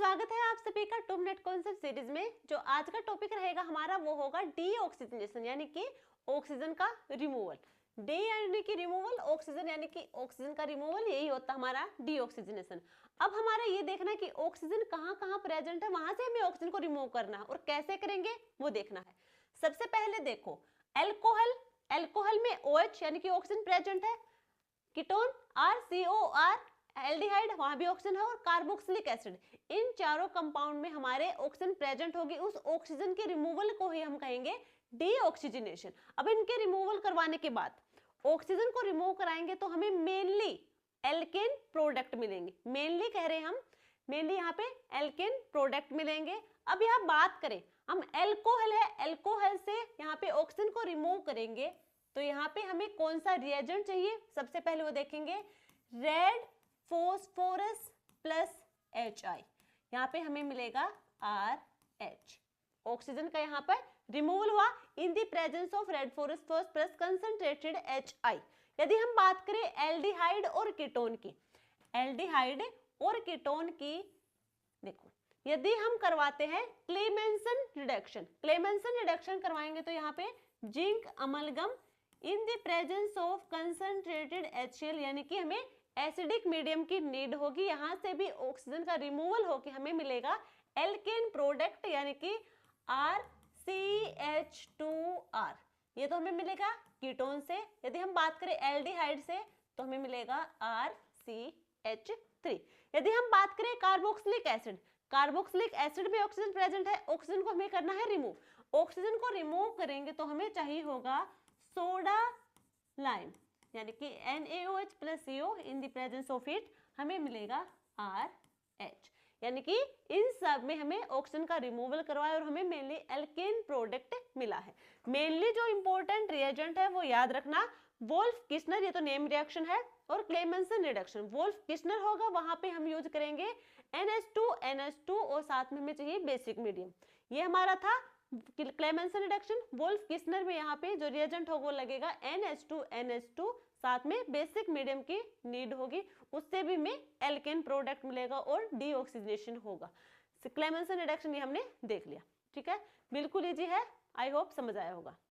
स्वागत है आप सभी का 2 मिनट कॉन्सेप्ट सीरीज में। जो आज का टॉपिक रहेगा हमारा वो होगा डीऑक्सीजनेशन यानी कि ऑक्सीजन का रिमूवल। डी यानी कि रिमूवल, ऑक्सीजन यानी कि ऑक्सीजन का रिमूवल, यही होता है हमारा डीऑक्सीजनेशन। अब हमारा ये देखना है कि ऑक्सीजन कहाँ कहाँ प्रेजेंट है, वहां से हमें ऑक्सीजन को रिमूव करना है और कैसे करेंगे वो देखना है। सबसे पहले देखो एल्कोहल, एल्कोहल में OH यानी कि ऑक्सीजन प्रेजेंट है। कीटोन RCOR एल्डिहाइड, वहां भी ऑक्सीजन है। और कार्बोक्सिलिक एसिड, इन चारों कंपाउंड में हमारे ऑक्सीजन प्रेजेंट होगी। उस ऑक्सीजन के रिमूवल को ही हम कहेंगे डीऑक्सीजनेशन। अब इनके रिमूवल करवाने के बाद ऑक्सीजन को रिमूव कराएंगे तो हमें मेनली एल्केन प्रोडक्ट मिलेंगे। मेनली कह रहे हैं हम, मेनली यहाँ पे एल्केन प्रोडक्ट मिलेंगे। अब यहाँ बात करें, हम एल्कोहल है, एल्कोहल से यहाँ पे ऑक्सीजन को रिमूव करेंगे तो यहाँ पे हमें कौन सा रिएजेंट चाहिए, सबसे पहले वो देखेंगे रेड फॉस्फोरस प्लस HI। यहाँ पे हमें मिलेगा RH। ऑक्सीजन का यहाँ पर रिमूवल हुआ in the presence of red phosphorus plus concentrated HI। यदि हम बात करें एल्डिहाइड और कीटोन की, एल्डिहाइड और कीटोन की, देखो यदि हम करवाते हैं क्लेमेंसन रिडक्शन, क्लेमेंसन रिडक्शन करवाएंगे तो यहाँ पे zinc amalgam in the presence of concentrated HCl यानी कि हमें एसिडिक मीडियम की नीड होगी। यहां से भी ऑक्सीजन का रिमूवल होकर हमें मिलेगा एल्केन प्रोडक्ट यानी कि RCH2R। ये तो हमें मिलेगा कीटोन से। यदि हम बात करें एल्डिहाइड से तो हमें मिलेगा RCH3। यदि हम बात करें कार्बोक्सिलिक एसिड, कार्बोक्सिलिक एसिड में ऑक्सीजन प्रेजेंट है, ऑक्सीजन को हमें करना है रिमूव। ऑक्सीजन को रिमूव करेंगे तो हमें चाहिए होगा सोडा लाइम यानी कि NaOH plus CO in the presence of it हमें मिलेगा RH। यानी कि इन सब में हमें ऑक्सीजन का रिमूवल करवाया और हमें मेनली एल्केन प्रोडक्ट मिला है। मेनली जो इंपॉर्टेंट रिएजेंट है वो याद रखना, वोल्फ किस्नर, ये तो नेम रिएक्शन है, और क्लेमेंसन रिडक्शन। वोल्फ किस्नर होगा, वहां पे हम यूज करेंगे NH2 और साथ में हमें चाहिए बेसिक मीडियम। ये हमारा था क्लेमेंसन रिडक्शन। वोल्फ किस्नर में यहाँ पे जो रिएजेंट होगा वो लगेगा NH2 साथ में बेसिक मीडियम की नीड होगी, उससे भी हमें एल्केन प्रोडक्ट मिलेगा और डीऑक्सीजनेशन होगा। क्लेमेंसन रिडक्शन ये हमने देख लिया, ठीक है, बिल्कुल इजी है, आई होप समझ आया होगा।